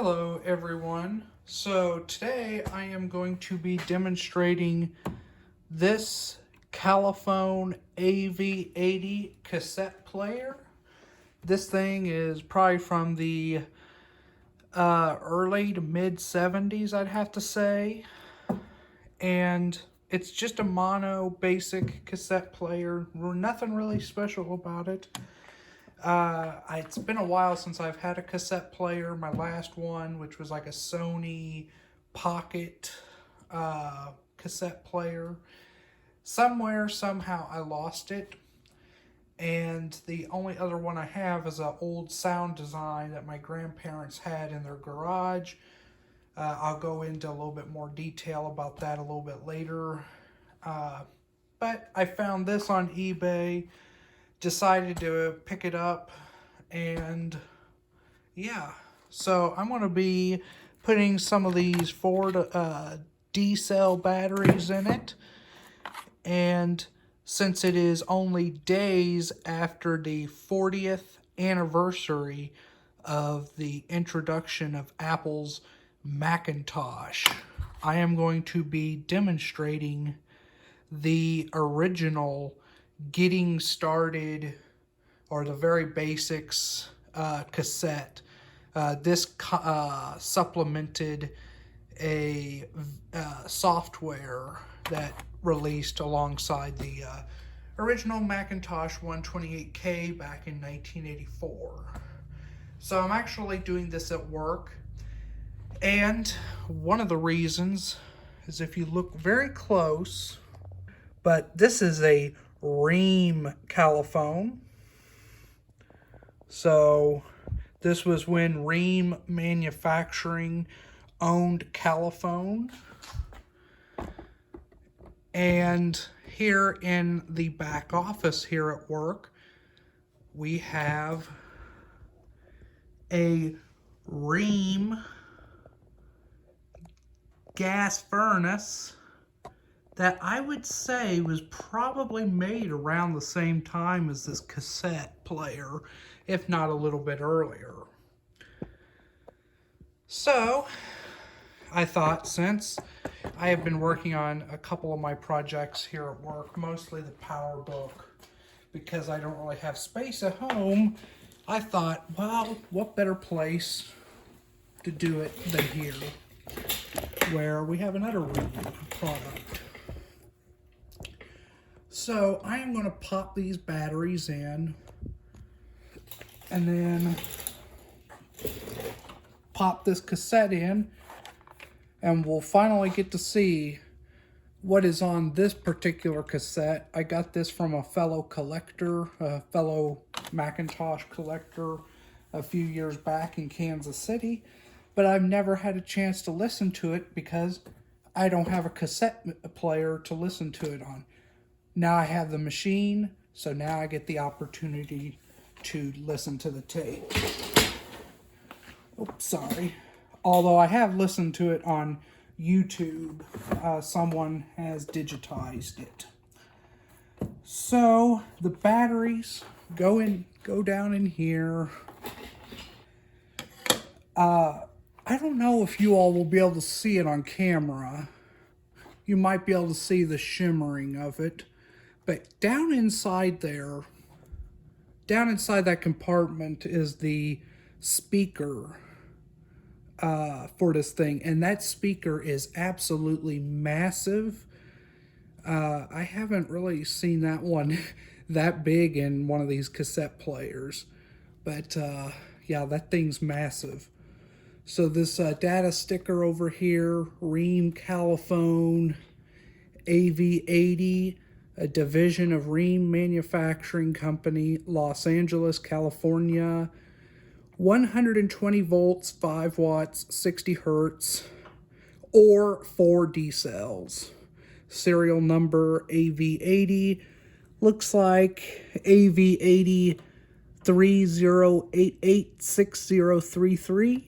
Hello everyone. So today I am going to be demonstrating this Califone AV80 cassette player. This thing is probably from the early to mid 70s, I'd have to say. And it's just a mono basic cassette player. Nothing really special about it. It's been a while since I've had a cassette player. My last one, which was like a Sony Pocket cassette player. Somewhere, somehow, I lost it. And the only other one I have is an old Sound Design that my grandparents had in their garage. I'll go into a little bit more detail about that a little bit later. But I found this on eBay. Decided to pick it up, and yeah, so I'm going to be putting some of these Ford D-cell batteries in it, and since it is only days after the 40th anniversary of the introduction of Apple's Macintosh, I am going to be demonstrating the original getting started, or the very basics cassette. This supplemented a software that released alongside the original Macintosh 128K back in 1984. So I'm actually doing this at work, and one of the reasons is if you look very close, but this is a Rheem Califone. So this was when Rheem Manufacturing owned Califone. And here in the back office here at work, we have a Rheem gas furnace that I would say was probably made around the same time as this cassette player, if not a little bit earlier. So, I thought, since I have been working on a couple of my projects here at work, mostly the PowerBook, because I don't really have space at home, I thought, well, what better place to do it than here, where we have another Rheem product. So I am going to pop these batteries in, and then pop this cassette in, and we'll finally get to see what is on this particular cassette. I got this from a fellow collector, a fellow Macintosh collector a few years back in Kansas City, but I've never had a chance to listen to it because I don't have a cassette player to listen to it on. Now I have the machine, so now I get the opportunity to listen to the tape. Oops, sorry. Although I have listened to it on YouTube, someone has digitized it. So the batteries go down in here. I don't know if you all will be able to see it on camera. You might be able to see the shimmering of it. But down inside there, down inside that compartment is the speaker for this thing. And that speaker is absolutely massive. I haven't really seen that one that big in one of these cassette players. But yeah, that thing's massive. So this data sticker over here, Rheem Califone AV80, a division of Rheem Manufacturing Company, Los Angeles, California. 120 volts, 5 watts, 60 hertz, or 4 D cells. Serial number AV80. Looks like AV80 30886033.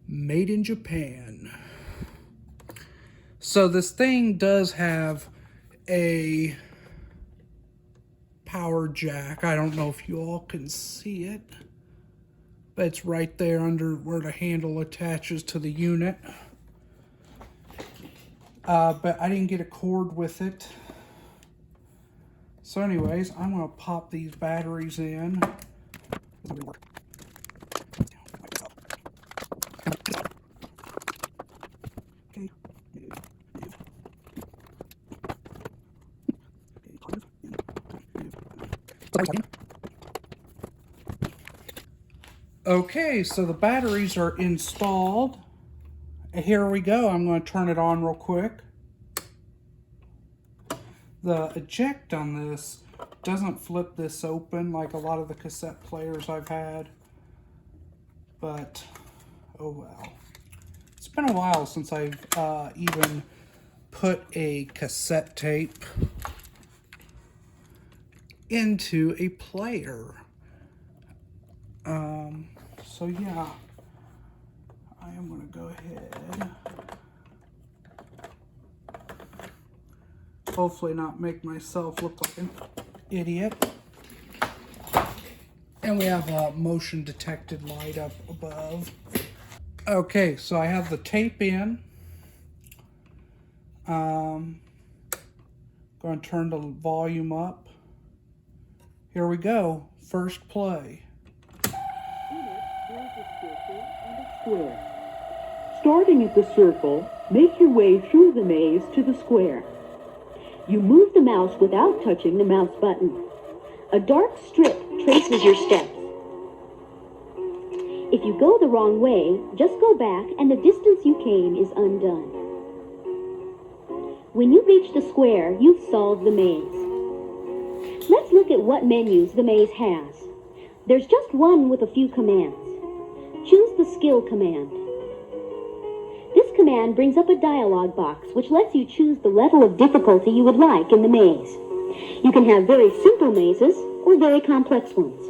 Made in Japan. So this thing does have a power jack. I don't know if you all can see it, but it's right there under where the handle attaches to the unit. But I didn't get a cord with it. So anyways, I'm going to pop these batteries in. Okay, so the batteries are installed. Here we go. I'm going to turn it on real quick. The eject on this doesn't flip this open like a lot of the cassette players I've had. But, oh well. It's been a while since I've even put a cassette tape into a player. So yeah, I am going to go ahead, hopefully not make myself look like an idiot. And we have a motion detected light up above. Okay, so I have the tape in. Going to turn the volume up. Here we go, first play. Starting at the circle, make your way through the maze to the square. You move the mouse without touching the mouse button. A dark strip traces your steps. If you go the wrong way, just go back and the distance you came is undone. When you reach the square, you've solved the maze. Let's look at what menus the maze has. There's just one with a few commands. Choose the skill command. This command brings up a dialog box which lets you choose the level of difficulty you would like in the maze. You can have very simple mazes or very complex ones.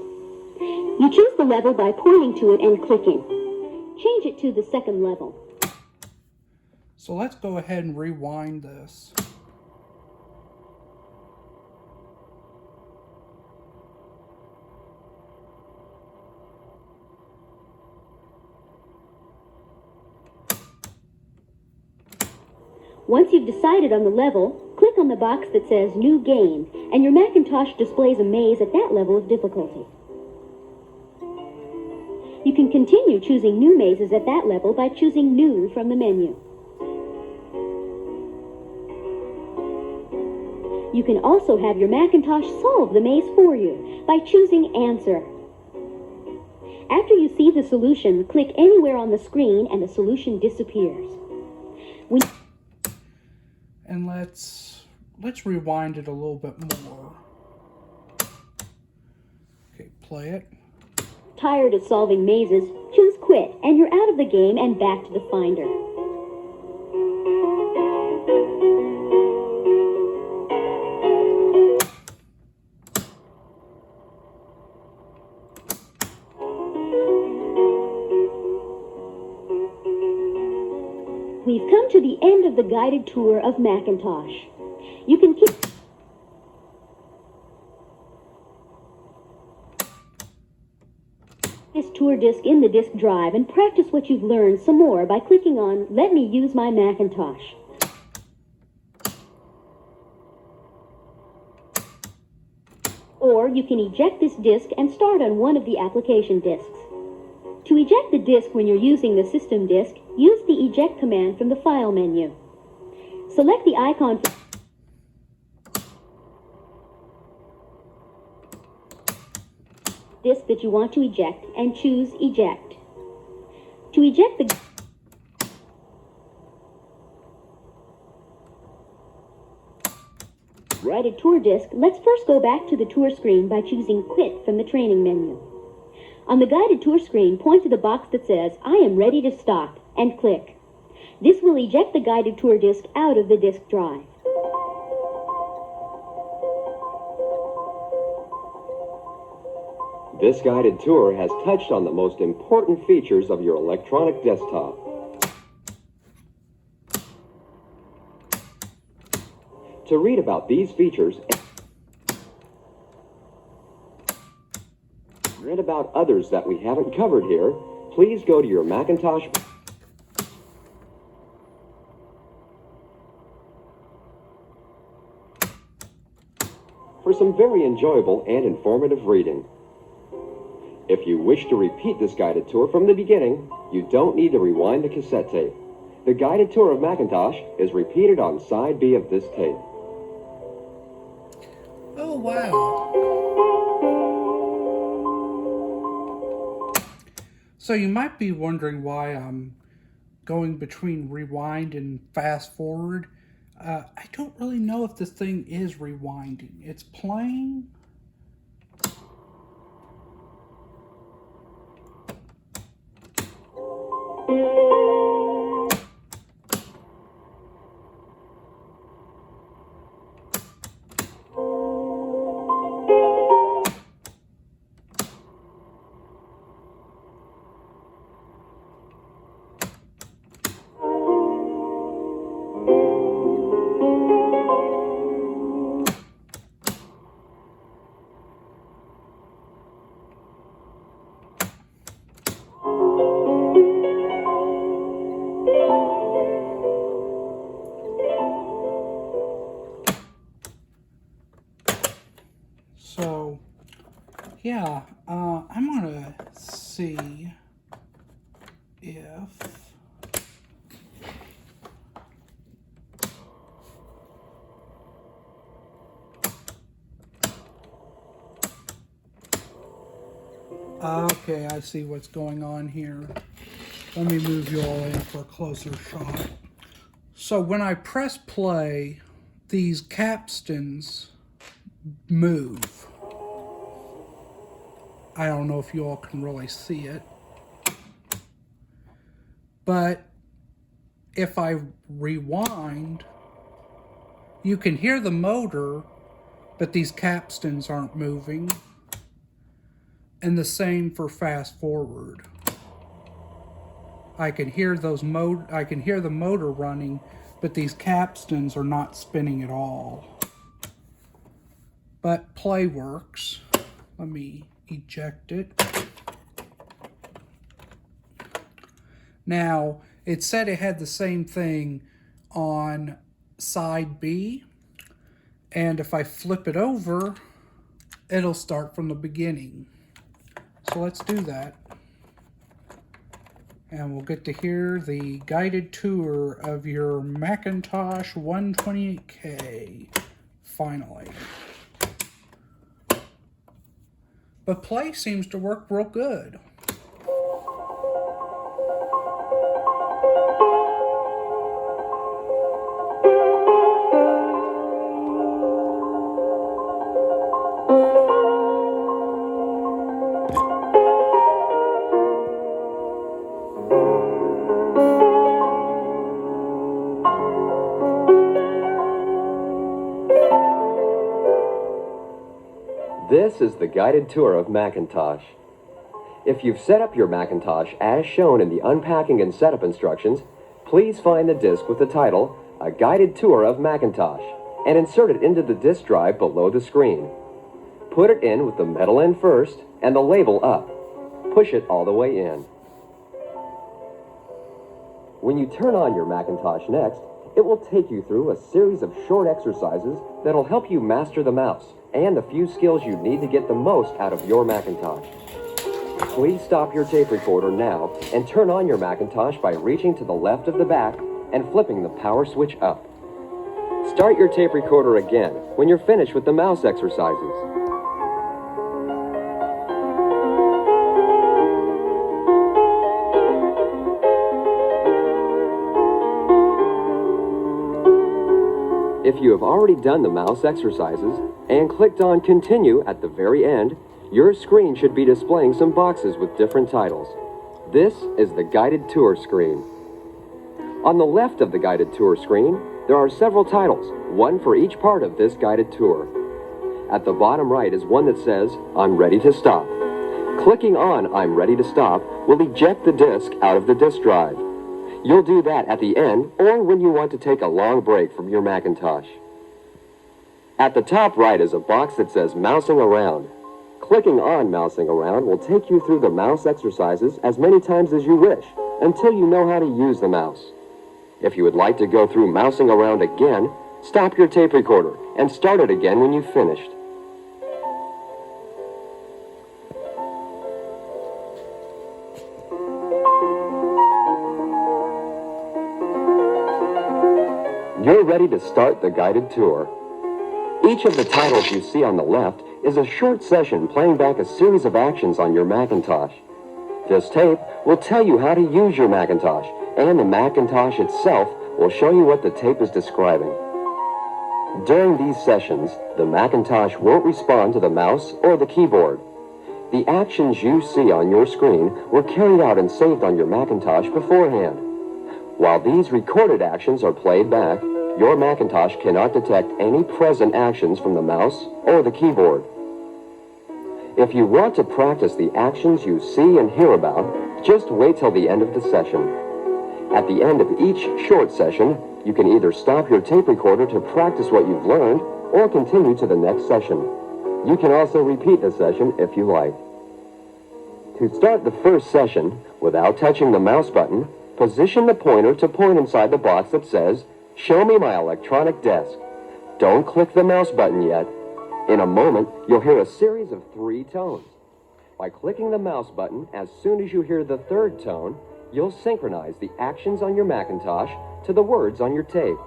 You choose the level by pointing to it and clicking. Change it to the second level. So let's go ahead and rewind this. Once you've decided on the level, click on the box that says New Game, and your Macintosh displays a maze at that level of difficulty. You can continue choosing new mazes at that level by choosing New from the menu. You can also have your Macintosh solve the maze for you by choosing Answer. After you see the solution, click anywhere on the screen and the solution disappears. And let's rewind it a little bit more. Okay, play it. Tired of solving mazes, choose Quit, and you're out of the game and back to the Finder. We've come to the end of the guided tour of Macintosh. You can keep this tour disc in the disk drive and practice what you've learned some more by clicking on Let Me Use My Macintosh. Or you can eject this disk and start on one of the application disks. To eject the disk when you're using the system disk, use the eject command from the File menu. Select the icon for disk that you want to eject and choose Eject. To eject the guided tour disk, let's first go back to the tour screen by choosing Quit from the training menu. On the guided tour screen, point to the box that says, I am ready to stop, and click. This will eject the guided tour disc out of the disk drive. This guided tour has touched on the most important features of your electronic desktop. To read about these features And about others that we haven't covered here, please go to your Macintosh for some very enjoyable and informative reading. If you wish to repeat this guided tour from the beginning, you don't need to rewind the cassette tape. The Guided Tour of Macintosh is repeated on side B of this tape. Oh, wow. So you might be wondering why I'm going between rewind and fast forward. I don't really know if this thing is rewinding. It's playing. So, yeah, I'm gonna see if okay, I see what's going on here. Let me move you all in for a closer shot. So when I press play, these capstans move. I don't know if you all can really see it. But if I rewind, you can hear the motor, but these capstans aren't moving. And the same for fast forward. I can hear the motor running, but these capstans are not spinning at all. But play works. Let me eject it. Now, it said it had the same thing on side B, and if I flip it over, it'll start from the beginning. So let's do that. And we'll get to hear the guided tour of your Macintosh 128K, finally. But play seems to work real good. This is the Guided Tour of Macintosh. If you've set up your Macintosh as shown in the unpacking and setup instructions, please find the disc with the title, A Guided Tour of Macintosh, and insert it into the disk drive below the screen. Put it in with the metal end first and the label up. Push it all the way in. When you turn on your Macintosh next, it will take you through a series of short exercises that'll help you master the mouse and the few skills you need to get the most out of your Macintosh. Please stop your tape recorder now and turn on your Macintosh by reaching to the left of the back and flipping the power switch up. Start your tape recorder again when you're finished with the mouse exercises. If you have already done the mouse exercises and clicked on Continue at the very end, your screen should be displaying some boxes with different titles. This is the Guided Tour screen. On the left of the Guided Tour screen, there are several titles, one for each part of this guided tour. At the bottom right is one that says, I'm ready to stop. Clicking on I'm ready to stop will eject the disc out of the disk drive. You'll do that at the end or when you want to take a long break from your Macintosh. At the top right is a box that says Mousing Around. Clicking on mousing around will take you through the mouse exercises as many times as you wish until you know how to use the mouse. If you would like to go through mousing around again, stop your tape recorder and start it again when you've finished. You're ready to start the guided tour. Each of the titles you see on the left is a short session playing back a series of actions on your Macintosh. This tape will tell you how to use your Macintosh, and the Macintosh itself will show you what the tape is describing. During these sessions, the Macintosh won't respond to the mouse or the keyboard. The actions you see on your screen were carried out and saved on your Macintosh beforehand. While these recorded actions are played back, your Macintosh cannot detect any present actions from the mouse or the keyboard. If you want to practice the actions you see and hear about, just wait till the end of the session. At the end of each short session, you can either stop your tape recorder to practice what you've learned or continue to the next session. You can also repeat the session if you like. To start the first session, without touching the mouse button, position the pointer to point inside the box that says, "Show me my electronic desk." Don't click the mouse button yet. In a moment, you'll hear a series of 3 tones. By clicking the mouse button as soon as you hear the 3rd tone, you'll synchronize the actions on your Macintosh to the words on your tape.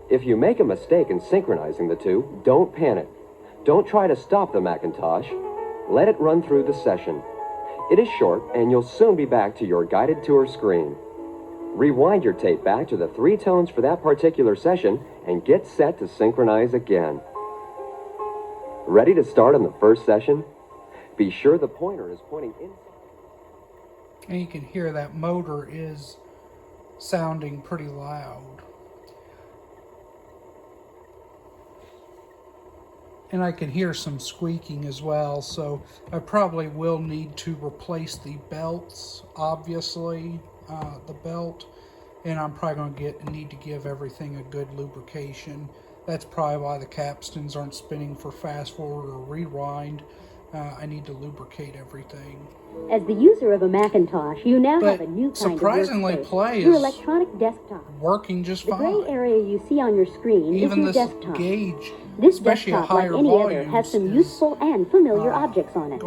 If you make a mistake in synchronizing the two, don't panic. Don't try to stop the Macintosh. Let it run through the session. It is short, and you'll soon be back to your guided tour screen. Rewind your tape back to the 3 tones for that particular session and get set to synchronize again. Ready to start on the first session? Be sure the pointer is pointing inside. And you can hear that motor is sounding pretty loud. And I can hear some squeaking as well, so I probably will need to replace the belts, obviously, the belt, and I'm probably going to need to give everything a good lubrication. That's probably why the capstans aren't spinning for fast forward or rewind. I need to lubricate everything. As the user of a Macintosh, you now have a new kind surprisingly, of workspace. Play Your is electronic desktop. Working just The fine. gray area you see on your screen Even is your this desktop. gauge, This especially desktop, at like higher any other, volumes, has some is, useful and familiar objects on it.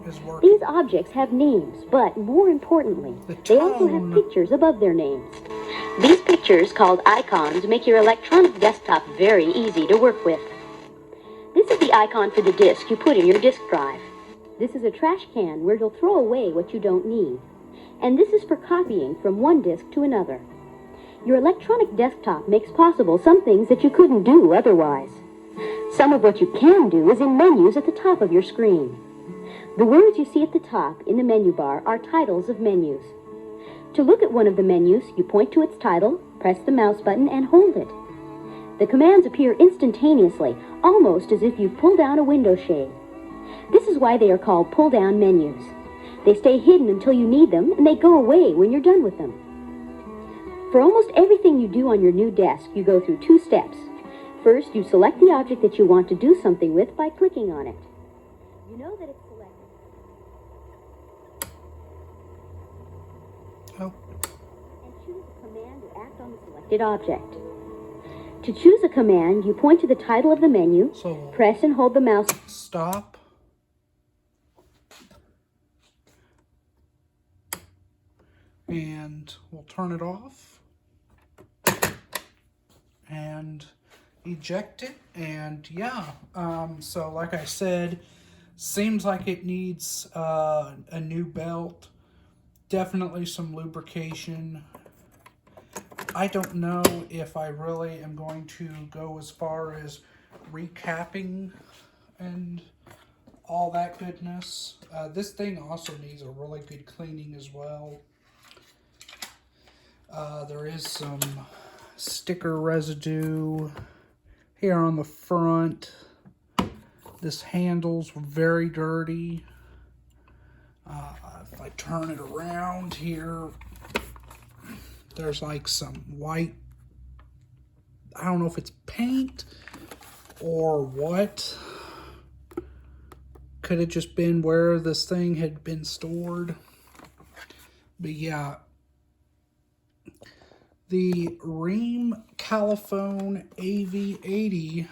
is working. These objects have names, but more importantly, they also have pictures above their names. These pictures, called icons, make your electronic desktop very easy to work with. This is the icon for the disk you put in your disk drive. This is a trash can where you'll throw away what you don't need. And this is for copying from one disk to another. Your electronic desktop makes possible some things that you couldn't do otherwise. Some of what you can do is in menus at the top of your screen. The words you see at the top in the menu bar are titles of menus. To look at one of the menus, you point to its title, press the mouse button, and hold it. The commands appear instantaneously, almost as if you pull down a window shade. This is why they are called pull-down menus. They stay hidden until you need them, and they go away when you're done with them. For almost everything you do on your new desk, you go through 2 steps. First, you select the object that you want to do something with by clicking on it. You know that it's selected. Oh. And choose a command to act on the selected object. To choose a command, you point to the title of the menu, press and hold the mouse. Stop. And we'll turn it off. And eject it. And yeah, so like I said, seems like it needs a new belt. Definitely some lubrication. I don't know if I really am going to go as far as recapping and all that goodness. This thing also needs a really good cleaning as well. There is some sticker residue here on the front. This handle's very dirty. If I turn it around here, there's like some white, I don't know if it's paint or what. Could have just been where this thing had been stored. But yeah, the Rheem Califone AV80